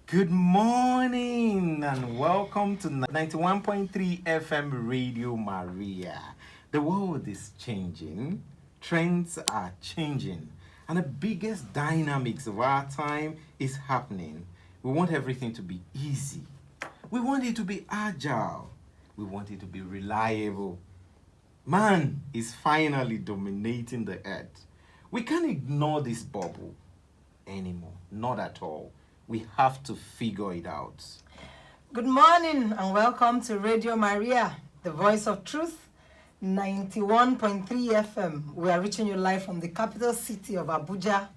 Good morning and welcome to 91.3 FM Radio Maria. The world is changing, trends are changing, and the biggest dynamics of our time is happening. We want everything to be easy. We want it to be agile. We want it to be reliable. Man is finally dominating the earth. We can't ignore this bubble anymore, not at all. We have to figure it out. Good morning and welcome to Radio Maria, the voice of truth, 91.3 FM. We are reaching you live from the capital city of Abuja,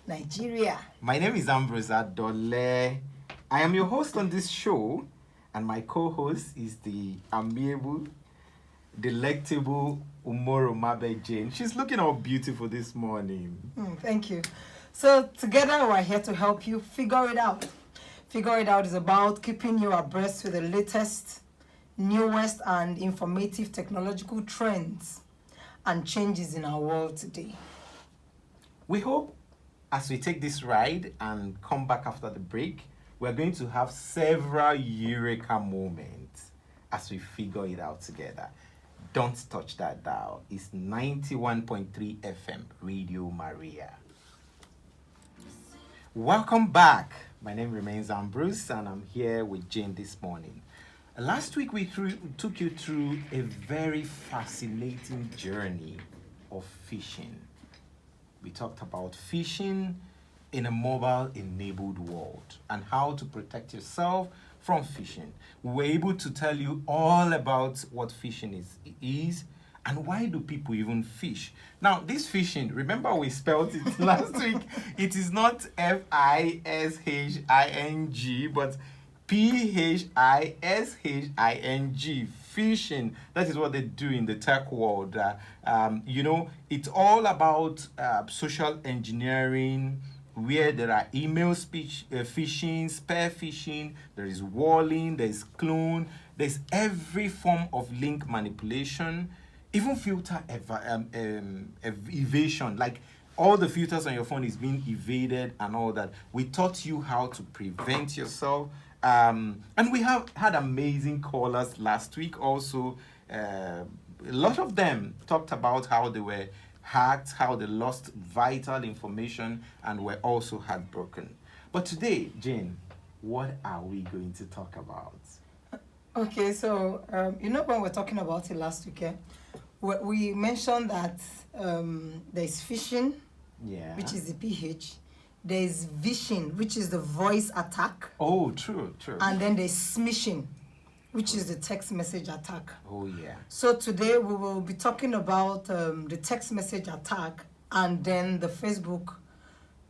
Nigeria. My name is Ambrose Abole. I am your host on this show, and my co-host is the amiable, delectable Umoru Mabe Jane. She's looking all beautiful this morning. Thank you. So together we're here to help you figure it out. Figure it out is about keeping you abreast with the latest, newest and informative technological trends and changes in our world today. We hope as we take this ride and come back after the break, we're going to have several eureka moments as we figure it out together. Don't touch that dial. It's 91.3 FM Radio Maria. Welcome back. My name remains Ambrose and I'm here with Jane this morning. Last week we took you through a very fascinating journey of fishing. We talked about fishing in a mobile-enabled world and how to protect yourself from fishing. We were able to tell you all about what fishing is and why do people even fish. Now, this fishing, remember we spelled it last week. It is not F-I-S-H-I-N-G, but P-H-I-S-H-I-N-G, fishing. That is what they do in the tech world. It's all about social engineering, where there are email phishing, spear phishing, there is walling, there is clone, there's every form of link manipulation, even filter evasion, like all the filters on your phone is being evaded and all that. We taught you how to prevent yourself. And we have had amazing callers last week also. A lot of them talked about how they were hacked, how they lost vital information and were also heartbroken. But today, Jane, what are we going to talk about? Okay, so when we're talking about it last week, we mentioned that there's phishing, which is the PH. There's vishing, which is the voice attack. Oh, true. And then there's smishing, which is the text message attack. Oh, yeah. So today we will be talking about the text message attack and then the Facebook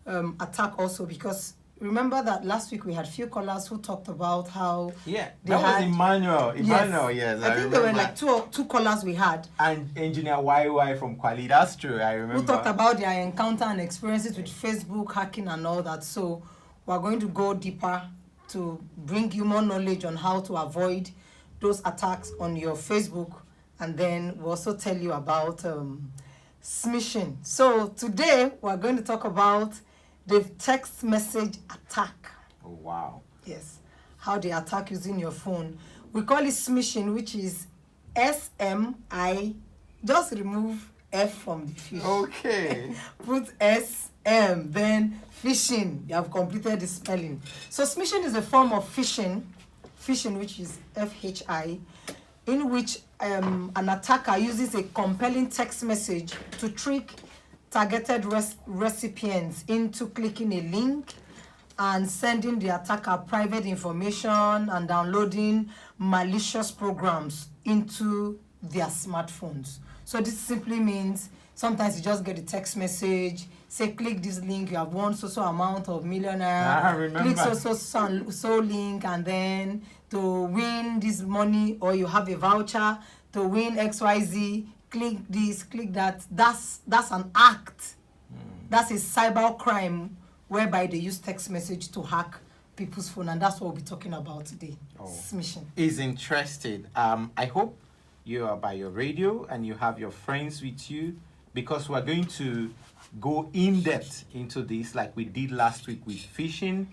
attack also, because remember that last week we had few callers who talked about how that was Emmanuel. Yes, I think there were like two callers we had. And engineer YY from Kwali, that's true, I remember. Who talked about their encounter and experiences with Facebook hacking and all that. So we're going to go deeper to bring you more knowledge on how to avoid those attacks on your Facebook, and then we'll also tell you about smishing. So today we're going to talk about the text message attack. Oh, wow. Yes. How they attack using your phone. We call it smishing, which is S-M-I. Just remove F from the fish. Okay. Put S-M, then phishing. You have completed the spelling. So smishing is a form of phishing, which is F-H-I, in which an attacker uses a compelling text message to trick targeted recipients into clicking a link and sending the attacker private information and downloading malicious programs into their smartphones. So this simply means sometimes you just get a text message, say click this link, you have won so amount of millionaire, click so link, and then to win this money, or you have a voucher to win XYZ, click this, click that. That's an act. That's a cyber crime whereby they use text message to hack people's phone, and that's what we'll be talking about today. Smishing. Is interested. I hope you are by your radio and you have your friends with you, because we're going to go in depth into this like we did last week with phishing.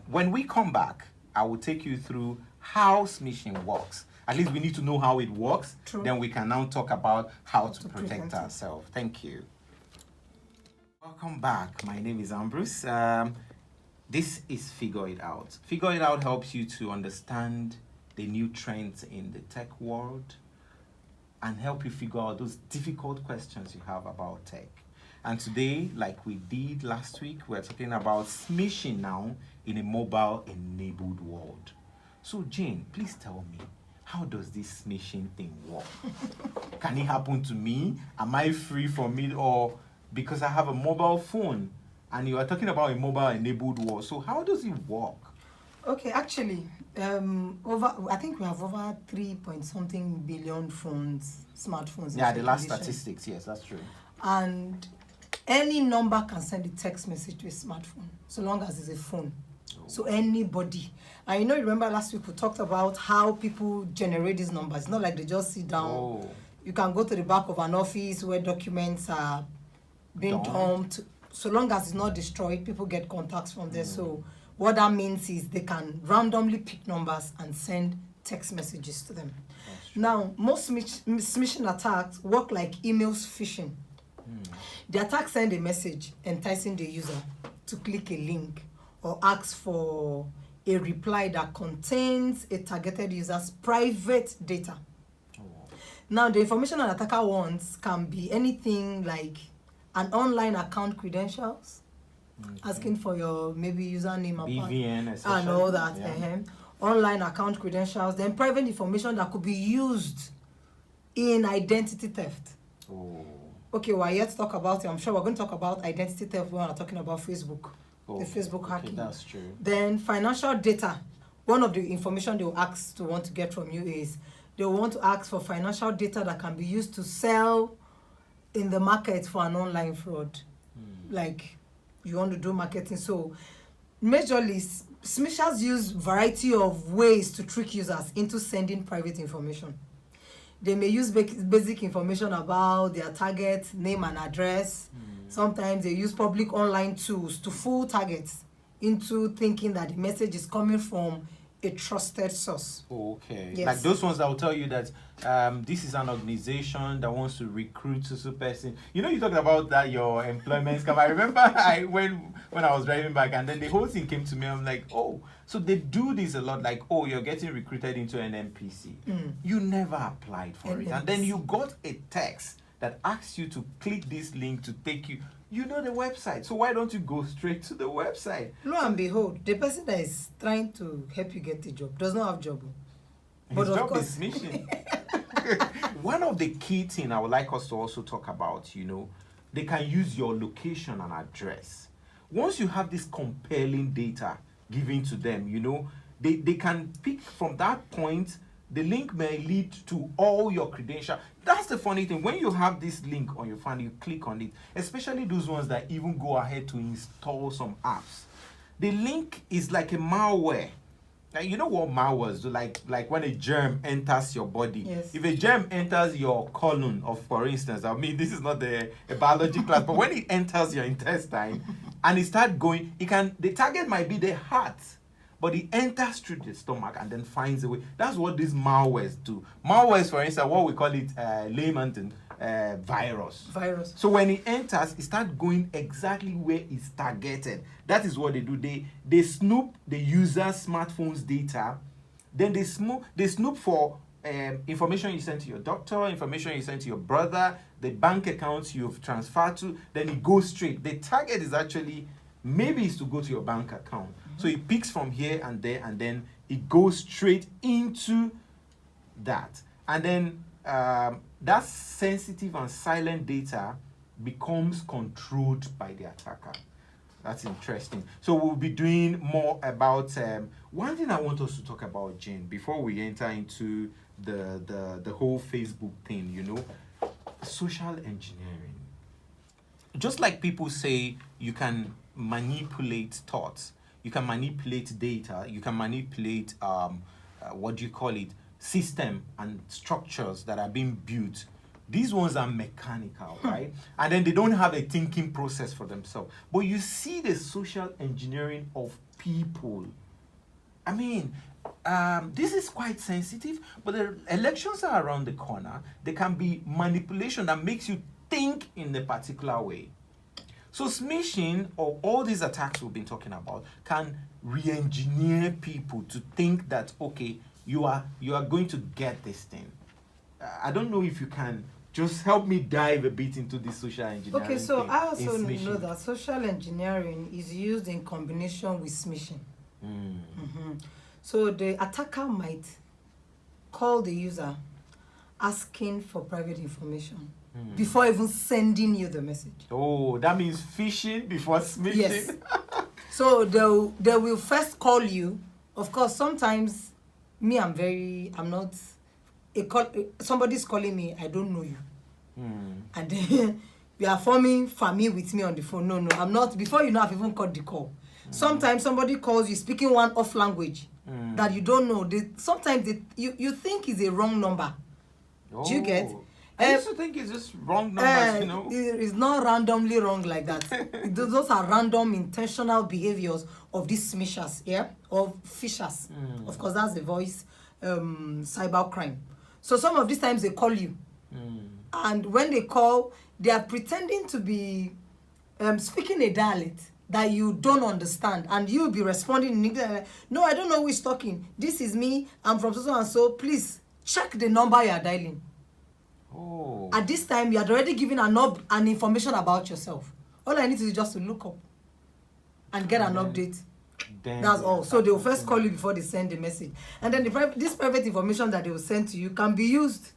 when we come back, I will take you through how smishing works. At least we need to know how it works. True. Then we can now talk about how to prevent protect it. ourselves. Thank you. Welcome back. My name is Ambrose. This is Figure It Out. Figure It Out helps you to understand the new trends in the tech world and help you figure out those difficult questions you have about tech. And today, like we did last week, we're talking about smishing now in a mobile-enabled world. So, Jane, please tell me, how does this smishing thing work? Can it happen to me? Am I free from it? Or because I have a mobile phone, and you are talking about a mobile-enabled world, so how does it work? Okay, actually, I think we have over 3-point-something billion phones, smartphones. Yeah, the last circulation. statistics, yes, that's true. And any number can send a text message to a smartphone, so long as it's a phone. So anybody. And you know, remember last week we talked about how people generate these numbers. It's not like they just sit down. You can go to the back of an office where documents are being dumped. So long as it's not destroyed, people get contacts from there. So what that means is they can randomly pick numbers and send text messages to them. Now, most smishing attacks work like emails phishing. The attack send a message enticing the user to click a link or ask for a reply that contains a targeted user's private data. Now, the information an attacker wants can be anything like an online account credentials, asking for your maybe username BVN, and all that. Yeah. Online account credentials, then private information that could be used in identity theft. Okay, we're yet to talk about it. I'm sure we're going to talk about identity theft when we're talking about Facebook. The Facebook hacking. That's true. Then financial data. One of the information they will ask to want to get from you is they will want to ask for financial data that can be used to sell in the market for an online fraud. Like you want to do marketing. So majorly, smishers use variety of ways to trick users into sending private information. They may use basic information about their target, name and address. Sometimes they use public online tools to fool targets into thinking that the message is coming from a trusted source. Okay. Yes. Like those ones that will tell you that this is an organization that wants to recruit a person. You know, you talked about that your employment scam. I remember when I was driving back, and then the whole thing came to me. I'm like, oh, so they do this a lot. Like, oh, you're getting recruited into an NPC. You never applied for it, and then you got a text that asks you to click this link to take you. You know the website, so why don't you go straight to the website? Lo and behold, the person that is trying to help you get a job does not have job. His job is mission. One of the key things I would like us to also talk about, you know, they can use your location and address. Once you have this compelling data given to them, you know, they can pick from that point. The link may lead to all your credentials. That's the funny thing. When you have this link on your phone, you click on it, especially those ones that even go ahead to install some apps. The link is like a malware. Like, you know what malwares do? Like when a germ enters your body. Yes. If a germ enters your colon, or for instance, I mean, this is not a biology class, but when it enters your intestine and it starts going, the target might be the heart. But it enters through the stomach and then finds a way. That's what these malwares do. Malwares, for instance, what we call it layman virus. So when it enters, it starts going exactly where it's targeted. That is what they do. They snoop the user's smartphone's data. Then they snoop for information you sent to your doctor, information you sent to your brother, the bank accounts you've transferred to. Then it goes straight. The target is actually maybe is to go to your bank account. So it picks from here and there, and then it goes straight into that. And then that sensitive and silent data becomes controlled by the attacker. That's interesting. So we'll be doing more about one thing I want us to talk about, Jane, before we enter into the whole Facebook thing, you know, social engineering. Just like people say you can manipulate thoughts, you can manipulate data, you can manipulate system and structures that are being built These ones are mechanical, right? And then they don't have a thinking process for themselves. But you see the social engineering of people. I mean, this is quite sensitive, but the elections are around the corner. There can be manipulation that makes you think in a particular way. So smishing, or all these attacks we've been talking about, can re-engineer people to think that, okay, you are going to get this thing. I don't know if you can just help me dive a bit into this social engineering. Okay, so thing I also in smishing. know that social engineering is used in combination with smishing. So the attacker might call the user asking for private information before even sending you the message. Oh, that means phishing before smishing? Yes. So they will first call you. Of course, sometimes I'm not somebody's calling me, I don't know you. And then you are forming family with me on the phone. No, I'm not. Before you know, I've even cut the call. Sometimes somebody calls you speaking one off language that you don't know. Sometimes you think is a wrong number. Do you get? I used to think it's just wrong numbers, you know. It's not randomly wrong like that. Those are random intentional behaviors of these smishers, yeah, or fishers. Of course, that's the voice cyber crime. So some of these times they call you, and when they call, they are pretending to be speaking a dialect that you don't understand, and you'll be responding in English. No, I don't know who is talking. This is me. I'm from so and so. Please check the number you are dialing. Oh. At this time, you had already given an information about yourself. All I need to do is just to look up and get an update. That's all. So they will first call you before they send the message. And then this private information that they will send to you can be used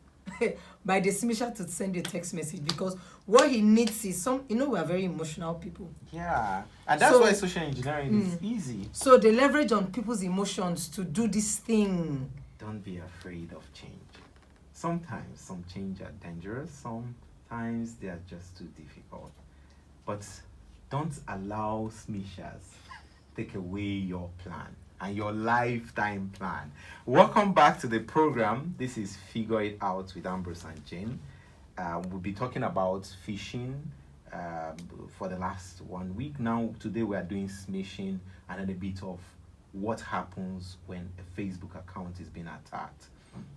by the smisher to send you a text message, because what he needs is we are very emotional people. Yeah. And that's why social engineering is easy. So they leverage on people's emotions to do this thing. Don't be afraid of change. Sometimes some change are dangerous, sometimes they are just too difficult. But don't allow smishers take away your plan and your lifetime plan. Welcome back to the program. This is Figure It Out with Ambrose and Jane. We'll be talking about phishing for the last 1 week. Now, today we are doing smishing and then a bit of what happens when a Facebook account is being attacked.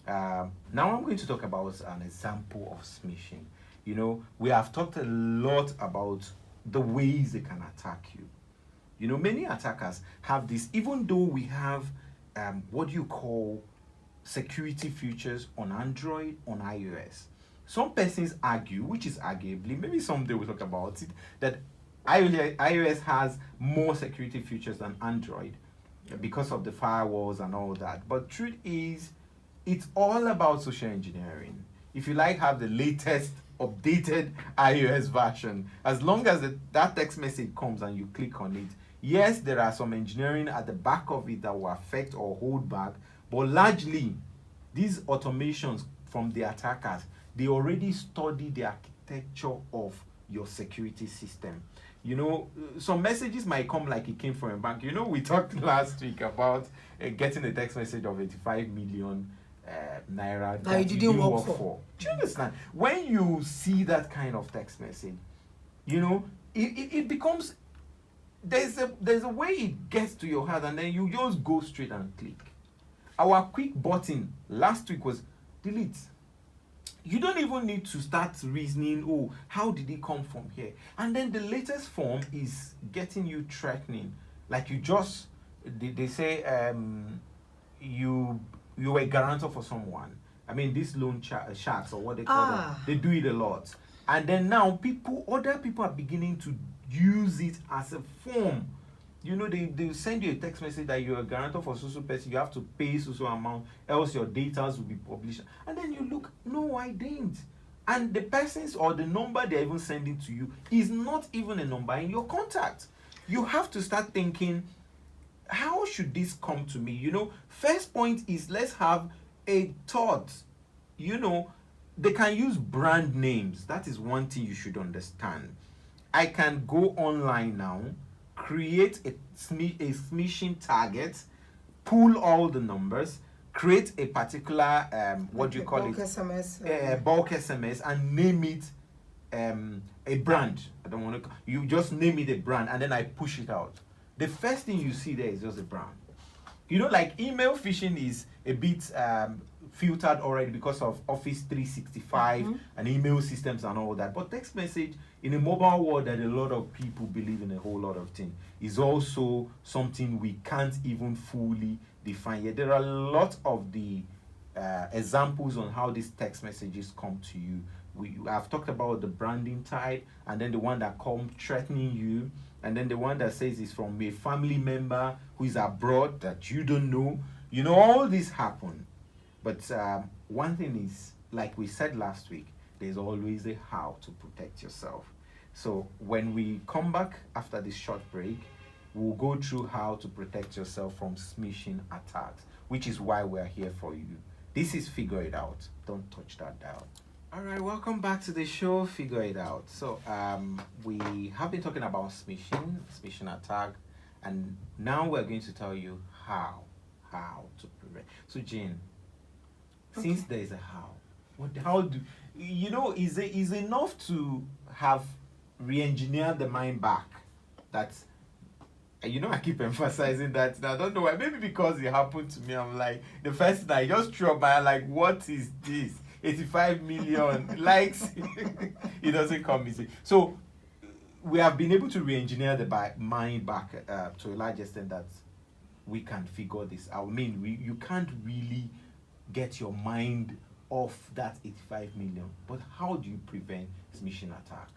Now I'm going to talk about an example of smishing. You know, we have talked a lot about the ways they can attack you. You know, many attackers have this, even though we have what you call security features on Android, on iOS. Some persons argue, which is arguably, maybe someday we'll talk about it, that iOS has more security features than Android because of the firewalls and all that. But truth is, it's all about social engineering. If you have the latest updated iOS version, as long as that text message comes and you click on it, yes, there are some engineering at the back of it that will affect or hold back, but largely these automations from the attackers, they already study the architecture of your security system. You know, some messages might come like it came from a bank. You know, we talked last week about getting a text message of 85 million naira that you didn't work for. Do you understand? When you see that kind of text message, you know, it becomes, there's a way it gets to your heart, and then you just go straight and click. Our quick button last week was delete. You don't even need to start reasoning, oh, how did it come from here? And then the latest form is getting you threatening. Like they say you were a guarantor for someone. I mean, these loan sharks, or what they call them, they do it a lot. And then now other people are beginning to use it as a form. You know, they send you a text message that you're a guarantor for so person, you have to pay so amount, else your data will be published. And then you look, no, I didn't. And the persons or the number they're even sending to you is not even a number in your contact. You have to start thinking, how should this come to me? You know, first point is, let's have a thought. You know, they can use brand names. That is one thing you should understand. I can go online now, create a smishing target, pull all the numbers, create a particular what do you call bulk it? SMS, Bulk SMS, and name it a brand. I don't want to. You just name it a brand, and then I push it out. The first thing you see there is just a brand. You know, like email phishing is a bit filtered already because of Office 365 and email systems and all that. But text message in a mobile world that a lot of people believe in a whole lot of things is also something we can't even fully define yet. There are a lot of the examples on how these text messages come to you. I've talked about the branding type, and then the one that comes threatening you, and then the one that says it's from a family member who is abroad that you don't know. You know, all this happen. But one thing is, like we said last week, there's always a how to protect yourself. So when we come back after this short break, we'll go through how to protect yourself from smishing attacks, which is why we're here for you. This is Figure It Out. Don't touch that dial. All right, welcome back to the show, Figure It Out. So we have been talking about smishing attack, and now we're going to tell you how to prevent. So Jane, since there is a how do you know, is enough to have re-engineered the mind back? That's, you know, I keep emphasizing that, and I don't know why. Maybe because it happened to me. I'm like, the first thing I just threw up my hand, like, what is this? 85 million likes. It doesn't come easy. So we have been able to re-engineer the mind back to a large extent that we can figure this out. I mean, you can't really get your mind off that 85 million. But how do you prevent smishing attack?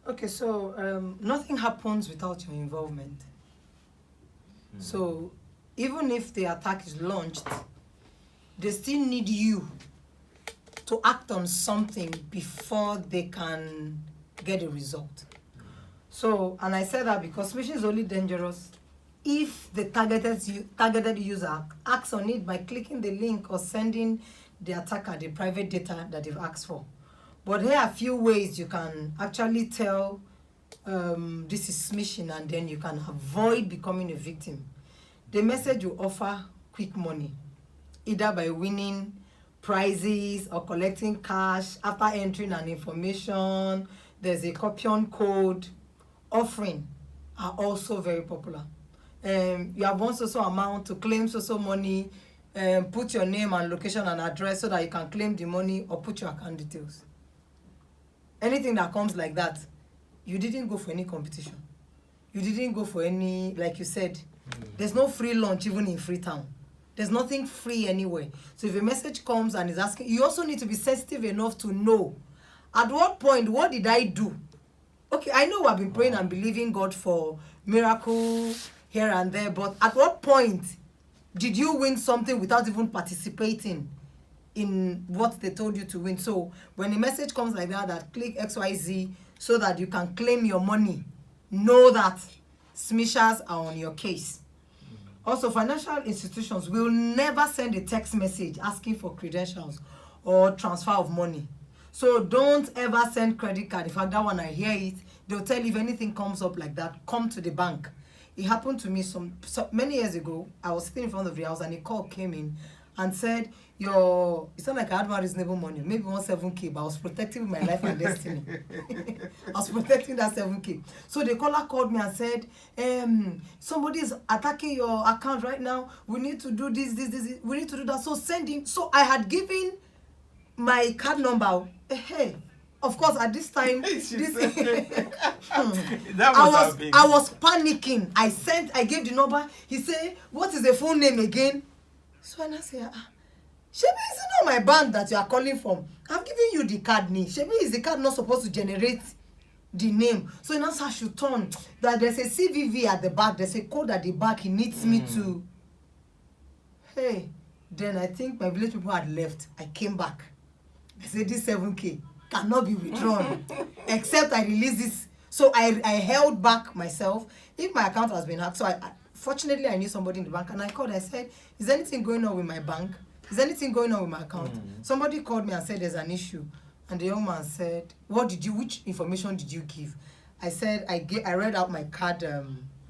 Okay, so nothing happens without your involvement. So even if the attack is launched, they still need you to act on something before they can get a result. So, and I said that because smishing is only dangerous if the targeted user acts on it by clicking the link or sending the attacker the private data that they've asked for. But here are a few ways you can actually tell this is smishing, and then you can avoid becoming a victim. The message will offer quick money, either by winning prizes or collecting cash after entering an information. There's a coupon code. Offering are also very popular. You have won so amount to claim so money. Put your name and location and address so that you can claim the money, or put your account details. Anything that comes like that, you didn't go for any competition. You didn't go for any, like you said, there's no free lunch even in Freetown. There's nothing free anywhere. So if a message comes and is asking, you also need to be sensitive enough to know at what point, what did I do? Okay, I know I've been praying and believing God for miracle here and there, but at what point did you win something without even participating in what they told you to win? So when a message comes like that click XYZ so that you can claim your money, know that smishers are on your case. Also, financial institutions will never send a text message asking for credentials or transfer of money. So don't ever send credit card. In fact, that one I hear it, they'll tell you if anything comes up like that, come to the bank. It happened to me many years ago. I was sitting in front of the house and a call came in and said, it's not like I had one reasonable money, maybe 17K, but I was protecting my life and destiny. I was protecting that 7K. So the caller called me and said, somebody is attacking your account right now. We need to do this. We need to do that. So send him. So I had given my card number. Hey, of course, at this time, I was panicking. I gave the number. He said, what is the phone name again? So I said, Shebi, is it not my bank that you are calling from? I've given you the card name. Shebi, is the card not supposed to generate the name? So in answer, I should turn that there's a CVV at the back. There's a code at the back. He needs me to. Hey, then I think my village people had left. I came back. I said, this 7K cannot be withdrawn except I release this. So I held back myself. If my account has been hacked, so fortunately I knew somebody in the bank, and I called. I said, is anything going on with my bank? Is anything going on with my account? Somebody called me and said there's an issue. And the young man said, which information did you give? I said, I read out my card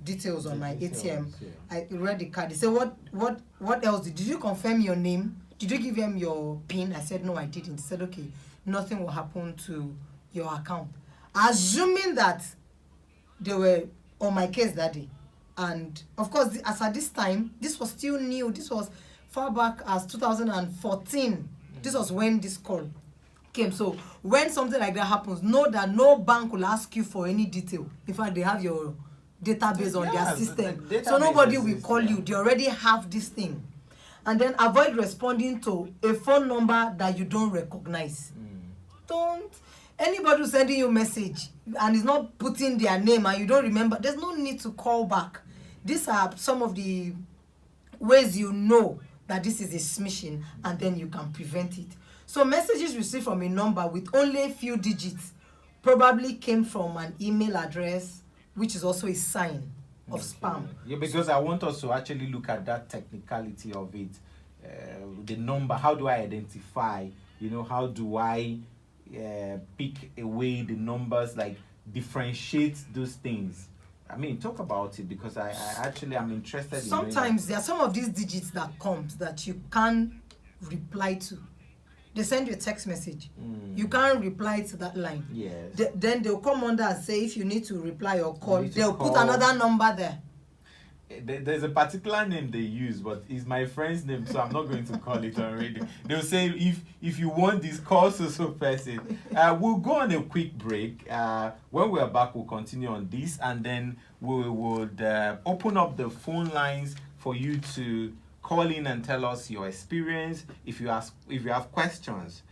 details on my Details, ATM. yeah. I read the card. They said, what else? Did you confirm your name? Did you give them your PIN? I said, no, I didn't. They said, okay, nothing will happen to your account. Assuming that they were on my case that day. And of course, as at this time, this was still new. This was far back as 2014. This was when this call came. So when something like that happens, know that no bank will ask you for any detail. In fact, they have your database on their system. So nobody will call you. They already have this thing. And then avoid responding to a phone number that you don't recognize. Don't. Anybody who's sending you a message and is not putting their name and you don't remember, there's no need to call back. These are some of the ways you know that this is a smishing, and then you can prevent it. So messages received from a number with only a few digits probably came from an email address, which is also a sign of spam. Yeah, because I want us to actually look at that technicality of it. The number, how do I identify, how do I pick away the numbers, like differentiate those things? I mean, talk about it, because I actually am interested in sometimes there are some of these digits that comes that you can't reply to. They send you a text message. You can't reply to that line. Yes. Then they'll come under and say if you need to reply or call, they'll call. put another number there. There's a particular name they use, but it's my friend's name, so I'm not going to call it on radio. They'll say, if you want this, call so person. We'll go on a quick break. When we're back, we'll continue on this, and then we would open up the phone lines for you to call in and tell us your experience. If you have questions,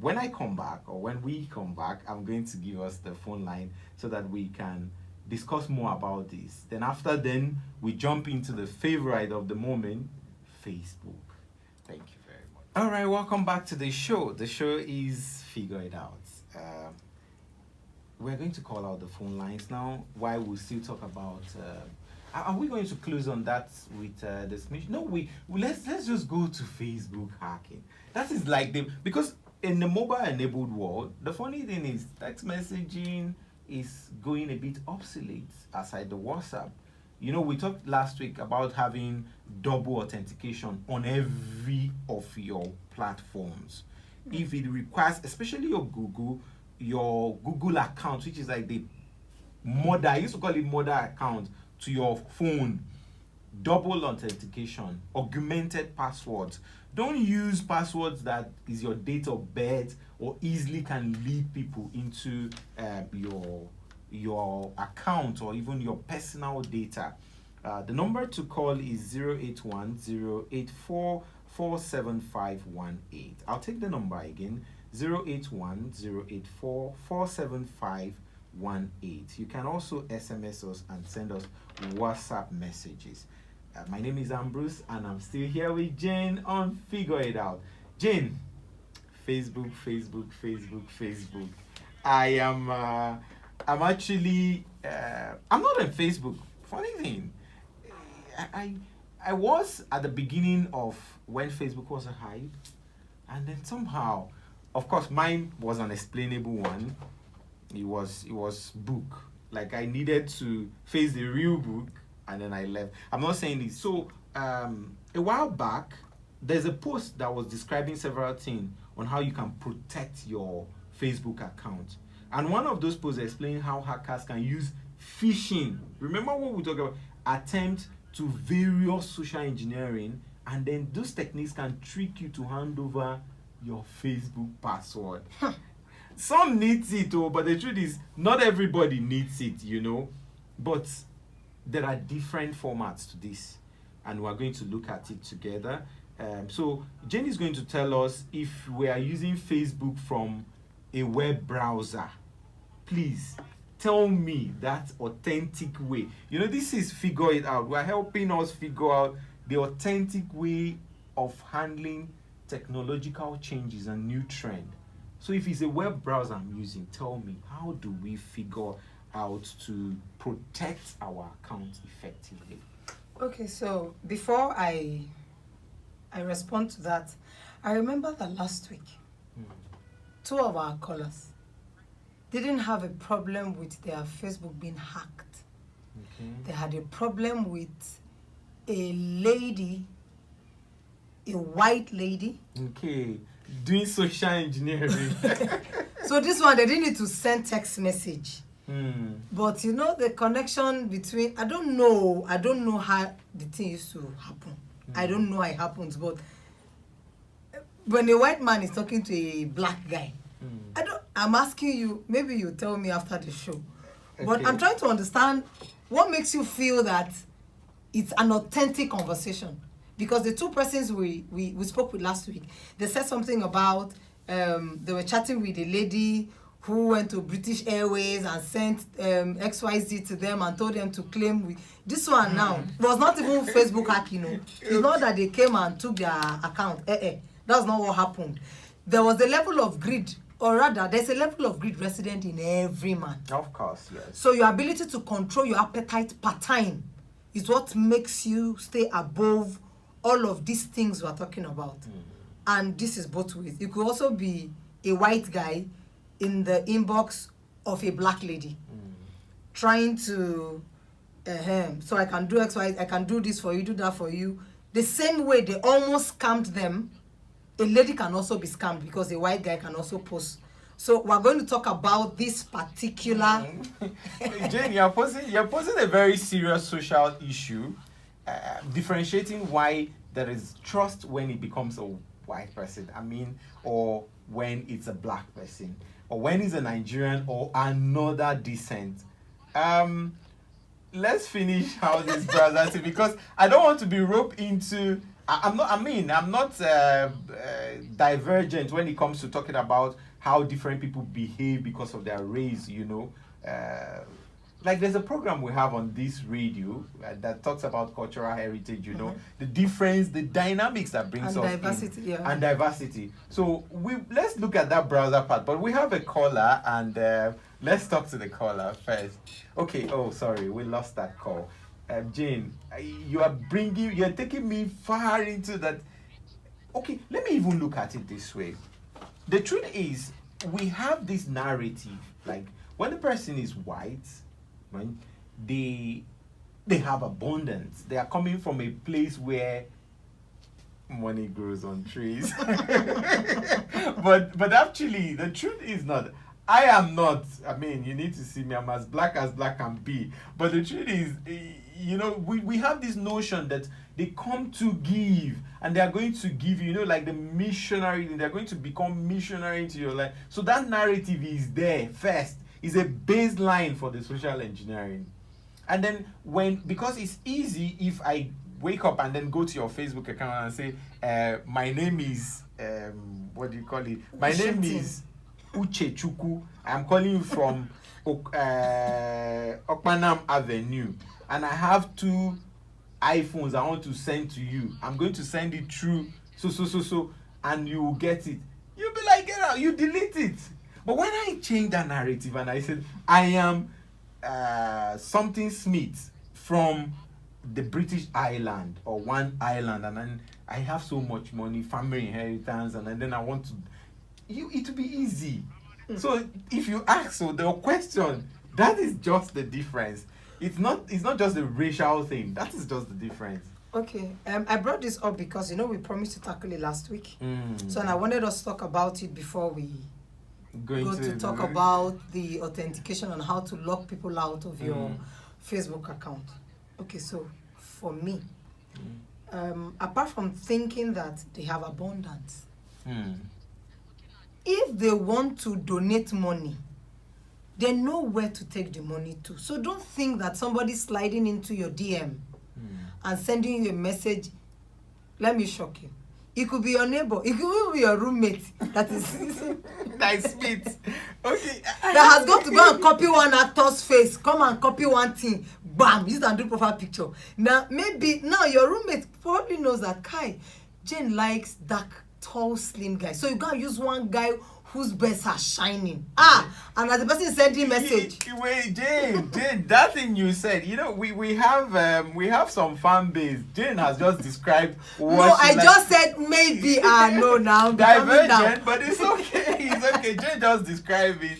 when I come back, or when we come back, I'm going to give us the phone line so that we can discuss more about this. Then we jump into the favorite of the moment, Facebook. Thank you very much. All right, welcome back to the show. The show is Figure It Out. We're going to call out the phone lines now, while we still talk about are we going to close on that with this mission? No, let's just go to Facebook hacking. That is like because in the mobile enabled world, the funny thing is text messaging is going a bit obsolete aside the WhatsApp. We talked last week about having double authentication on every of your platforms. If it requires, especially your Google account, which is like the mother, I used to call it mother account, to your phone, double authentication, augmented passwords. Don't use passwords that is your date of birth or easily can lead people into your account or even your personal data. The number to call is 081-084-47518. I'll take the number again, 081-084-47518. You can also SMS us and send us WhatsApp messages. My name is Ambrose, and I'm still here with Jane on Figure It Out. Jane, Facebook. I'm actually I'm not on Facebook. Funny thing, I was at the beginning of when Facebook was a hype, and then somehow, of course, mine was an explainable one. It was book. Like I needed to face the real book, and then I left. I'm not saying this. So a while back, there's a post that was describing several things on how you can protect your Facebook account. And one of those posts explained how hackers can use phishing. Remember what we talked about? Attempt to various social engineering, and then those techniques can trick you to hand over your Facebook password. Some needs it, but the truth is not everybody needs it, but there are different formats to this, and we're going to look at it together. So Jane is going to tell us if we are using Facebook from a web browser. Please tell me that authentic way. This is Figure It Out. We're helping us figure out the authentic way of handling technological changes and new trend. So if it's a web browser I'm using, tell me, how do we figure out to protect our account effectively? Okay, so before I respond to that, I remember that last week, two of our callers didn't have a problem with their Facebook being hacked. they had a problem with a lady, a white lady. Okay, doing social engineering. So this one, they didn't need to send text message. But you know, the connection between, I don't know how the thing used to happen. I don't know how it happens, but when a white man is talking to a black guy, I'm asking you, maybe you tell me after the show. Okay. But I'm trying to understand what makes you feel that it's an authentic conversation. Because the two persons we spoke with last week, they said something about they were chatting with a lady who went to British Airways and sent XYZ to them and told them to claim. This one now was not even Facebook hacking. It's not that they came and took their account. That's not what happened. There was a level of greed, or rather, there's a level of greed resident in every man. Of course, yes. So your ability to control your appetite per time is what makes you stay above all of these things we're talking about. And this is both ways. You could also be a white guy in the inbox of a black lady trying to so I can do X, Y, I can do this for you, do that for you. The same way they almost scammed them, a lady can also be scammed because a white guy can also post. So we're going to talk about this particular Jane, you're posing a very serious social issue, differentiating why there is trust when it becomes a white person, or when it's a black person, or when it's a Nigerian or another descent. Let's finish how this brother because I don't want to be roped into. I'm not divergent when it comes to talking about how different people behave because of their race. Like there's a program we have on this radio that talks about cultural heritage. The difference, the dynamics that brings and us diversity, and diversity. So let's look at that browser part. But we have a caller, and let's talk to the caller first. Okay. Oh, sorry, we lost that call. Jane, you're taking me far into that. Okay, let me even look at it this way. The truth is, we have this narrative, like when the person is white, right, they have abundance. They are coming from a place where money grows on trees. but actually, the truth is not. I am not. You need to see me. I'm as black can be. But the truth is, we have this notion that they come to give, and they are going to give you, like the missionary, they're going to become missionary into your life. So that narrative is there first, is a baseline for the social engineering. And then because it's easy if I wake up and then go to your Facebook account and say, my name is, what do you call it? My name is Uche Chuku. I'm calling you from Okpanam Avenue. And I have 2 iPhones I want to send to you. I'm going to send it through so, and you will get it. You'll be like, get out, you delete it. But when I change that narrative and I said, I am something Smith from the British Island or one island, and then I have so much money, family inheritance, and then I want to, it will be easy. So if you ask, the question, that is just the difference. It's not just a racial thing. That is just the difference. Okay. I brought this up because we promised to tackle it last week. So and I wanted us to talk about it before we go to talk about the authentication and how to lock people out of your Facebook account. Okay, so for me, apart from thinking that they have abundance, if they want to donate money, they know where to take the money to. So don't think that somebody sliding into your DM and sending you a message. Let me shock you. It could be your neighbor. It could even be your roommate. That is nice fit. Okay. That has got to go and copy one actor's face. Come and copy one thing. Bam! Use and do profile picture. Now your roommate probably knows that Jane likes dark, tall, slim guys. So you gotta use one guy whose breasts are shining. And as the person is sending message. Wait, Jane, that thing you said, we have some fan base. Jane has just described what No, I just said maybe. No, now. Divergent, but it's okay. It's okay. Jane just described it.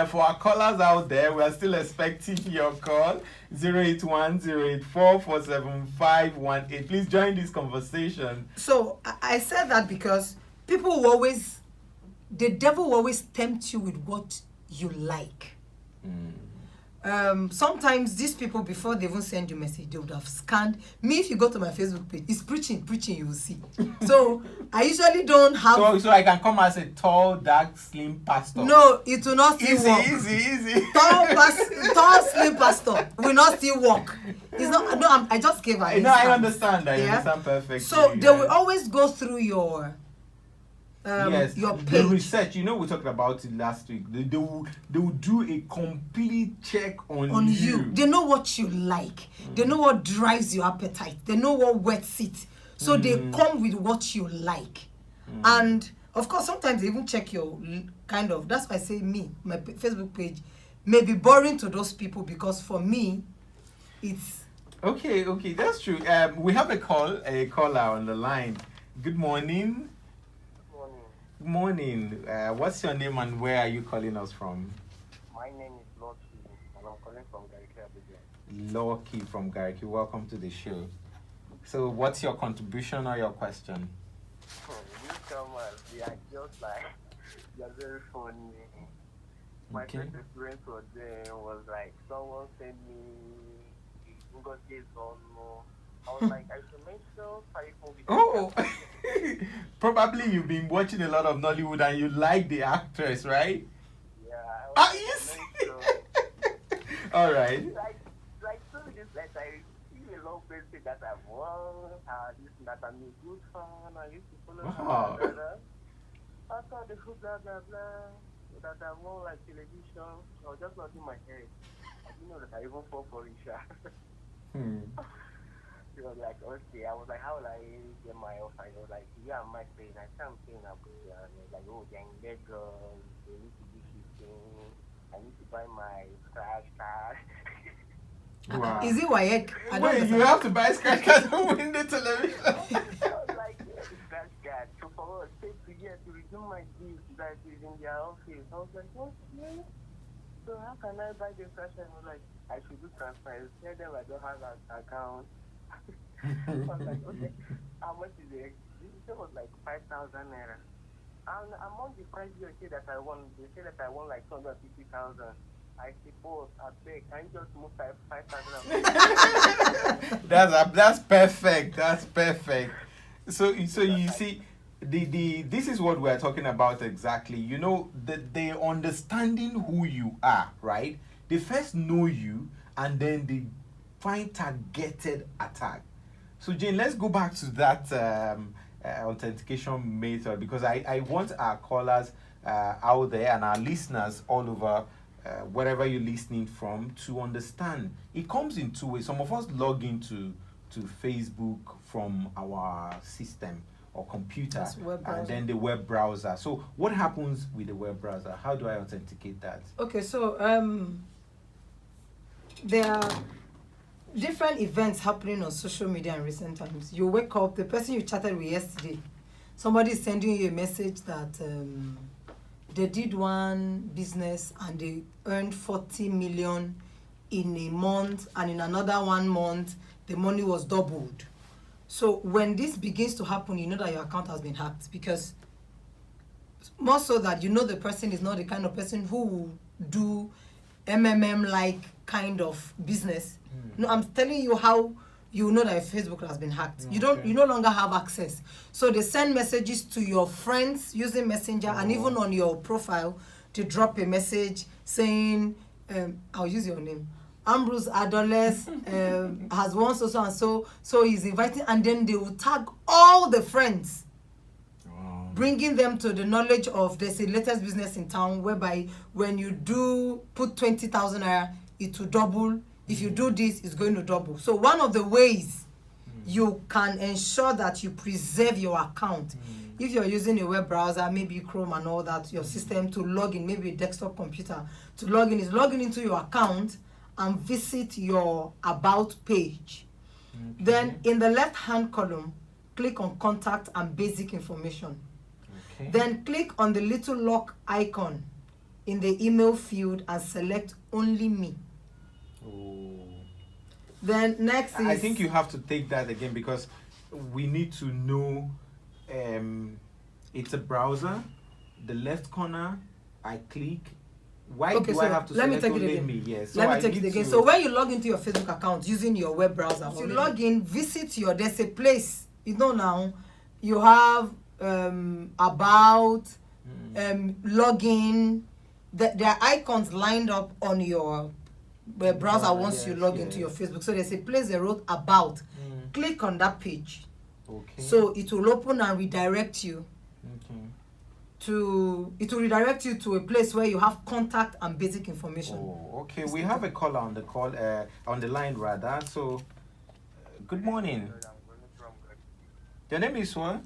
For our callers out there, we are still expecting your call. 081-084-47518. Please join this conversation. So I said that because people will always, the devil will always tempt you with what you like. Sometimes these people, before they even send you a message, they would have scanned me. If you go to my Facebook page, it's preaching, you will see. So I usually don't have. So I can come as a tall, dark, slim pastor. No, it will not still work. Easy. Tall, slim pastor will not still work. It's not. No, I just gave an No, I understand. I understand perfectly. So they will always go through your. Your page. The research, we talked about it last week. They will do a complete check on you. They know what you like. They know what drives your appetite. They know what whets it. So they come with what you like. And of course, sometimes they even check your kind of. That's why I say my Facebook page may be boring to those people, because for me, it's okay. That's true. We have a caller on the line. Good morning. Morning. What's your name and where are you calling us from? My name is Lucky and I'm calling from Nigeria-Abuja. Lucky from Gariki. Welcome to the show. So what's your contribution or your question? You come they are just like, they're very funny. My first experience with them was like, someone sent me Ngozi's on. I was like, I should mention Typhoon. Oh, probably you've been watching a lot of Nollywood and you like the actress, right? Yeah. Yes. All right. Like so this, like I see a long person that I've won, that I'm a good fan. I used to follow her. After the whole blah blah blah that I won like television, I was just nodding my head. I didn't know that I even fall for Isha. You know, like, okay, I was like, how will I get my offer? I was like, yeah, I'm my paying. I can't pay in Abuja. And I was like, oh, they're in Lagos. They need to do shifting. I need to buy my scratch card. Wow. Is it WAEC? Wait, you have to buy scratch card to win the television? I was like, yeah, the scratch card. So for us, take to get to resume my deal that is in their office. I was like, okay. So how can I buy the scratch card? I was like, I should do transfer. Tell them I don't have an account. I was like, okay, how much is it? This was like 5,000 naira. And among the prize they say that I won, they say that I won like 250,000. I said, boss, I beg, can you just move 5,000? That's perfect. That's perfect. So you see, this is what we're talking about exactly. You know, the understanding who you are, right? They first know you and then they find targeted attack. So Jane, let's go back to that authentication method, because I want our callers out there and our listeners all over, wherever you're listening from, to understand. It comes in two ways. Some of us log into Facebook from our system or computer, and then the web browser. So what happens with the web browser? How do I authenticate that? Okay, so there are different events happening on social media in recent times. You wake up, the person you chatted with yesterday, somebody is sending you a message that they did one business and they earned 40 million in a month, and in another 1 month the money was doubled. So when this begins to happen, you know that your account has been hacked, because more so that you know the person is not the kind of person who will do MMM-like kind of business. No, I'm telling you how you know that Facebook has been hacked. You no longer have access. So they send messages to your friends using Messenger, and even on your profile to drop a message saying, I'll use your name, Ambrose Abole has won so and so he's inviting, and then they will tag all the friends, bringing them to the knowledge of there's a latest business in town whereby when you do put 20,000 naira, it will double. If you do this, it's going to double. So one of the ways you can ensure that you preserve your account, if you're using a web browser, maybe Chrome and all that, your system to log in, maybe a desktop computer, to log in is logging into your account and visit your About page. Then in the left-hand column, click on Contact and Basic Information. Then click on the little lock icon in the email field and select only me. Oh. Then next is... I think you have to take that again because we need to know it's a browser. The left corner, I click. Why do I have to let me select take it only again. me? Yes. So let me take it again. So when you log into your Facebook account using your web browser, you log in, visit there's a place, now, you have about, login, there are icons lined up on your browser once you log into your Facebook. So there's a place they wrote about. Click on that page. Okay. So it will open and redirect you. It will redirect you to a place where you have contact and basic information. Oh, okay. We have a caller on the on the line rather. So, good morning. Your name is what?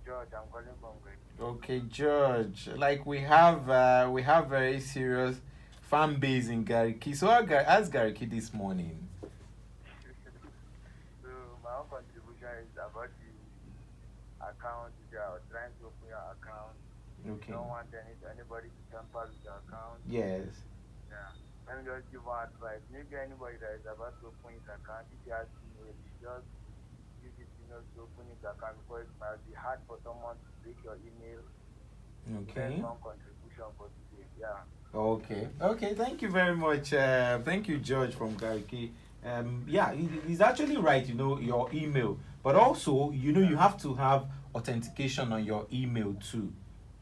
George, I'm calling from Great. Okay, George. Like we have very serious fan base in Gariki. So I asked Gariki this morning. So my own contribution is about the account. You are trying to open your account. Okay. You don't want anybody to tamper with your account. Yes. Yeah. Let me just give one advice. Maybe anybody that is about to open his account, if he has email, just use his email to open his account because it might be hard for someone to break your email. Okay. That's one contribution for today. Yeah. Okay. Okay. Thank you very much. Thank you, George from Gariki. Yeah, he's actually right. Your email, but also you have to have authentication on your email too,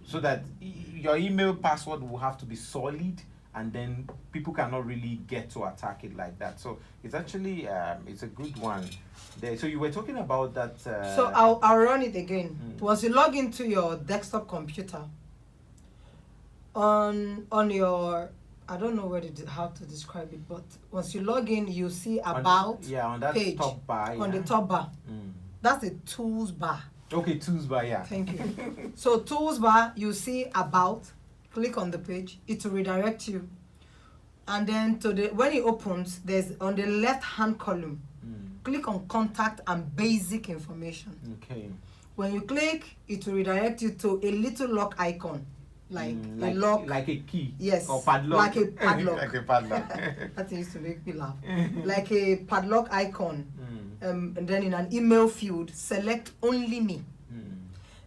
so that your email password will have to be solid, and then people cannot really get to attack it like that. So it's actually it's a good one. There. So you were talking about that. So I'll run it again. Once you log into your desktop computer, on your, I don't know how to describe it, but once you log in, you see about on that page top bar. Yeah. on the top bar. That's the tools bar. Okay, tools bar. Yeah. Thank you. So tools bar, you see about. Click on the page. It will redirect you, and then when it opens, there's on the left hand column. Click on contact and basic information. Okay. When you click, it will redirect you to a little lock icon. Like a lock, like a key, yes, or padlock, like a padlock. like a padlock. That used to make me laugh. Like a padlock icon, and then in an email field, select only me.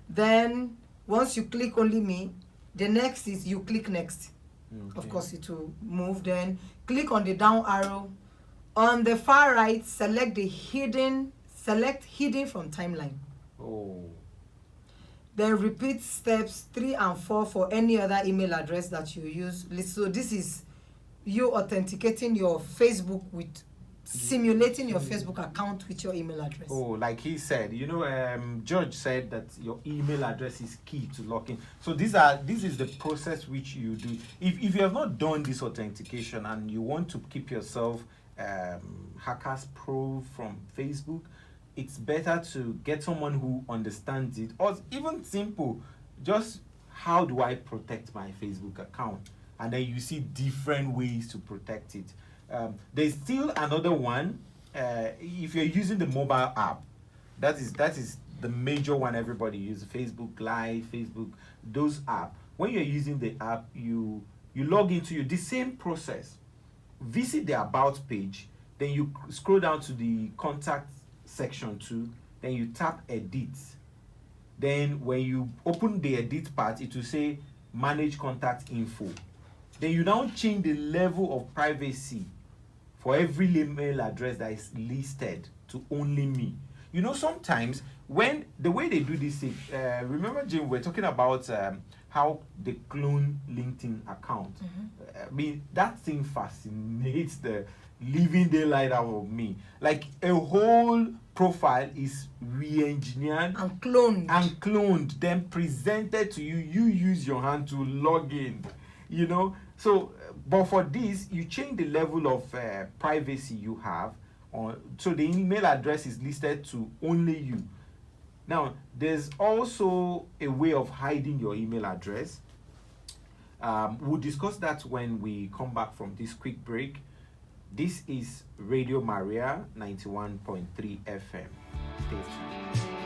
Then once you click only me, the next is you click next. Of course, it will move. Then click on the down arrow. On the far right, select hidden from timeline. Oh. Then repeat steps 3 and 4 for any other email address that you use. So this is you authenticating your Facebook with simulating your Facebook account with your email address. Oh, like he said, George said that your email address is key to locking. So this is the process which you do. If you have not done this authentication and you want to keep yourself hackers proof from Facebook, it's better to get someone who understands it, or even simple, just how do I protect my Facebook account? And then you see different ways to protect it. There's still another one. If you're using the mobile app, that is the major one everybody uses. Facebook Live, Facebook, those apps. When you're using the app, you log into the same process. Visit the about page, then you scroll down to the contact section 2, then you tap edit. Then when you open the edit part, it will say manage contact info. Then you now change the level of privacy for every email address that is listed to only me. Sometimes when the way they do this, remember Jim, we're talking about how they clone LinkedIn account. I mean, that thing fascinates the living daylight out of me. Like a whole profile is re-engineered and cloned, then presented to you. You use your hand to log in, So, but for this, you change the level of privacy you have, so the email address is listed to only you. Now, there's also a way of hiding your email address. We'll discuss that when we come back from this quick break. This is Radio Maria 91.3 FM. Stay tuned.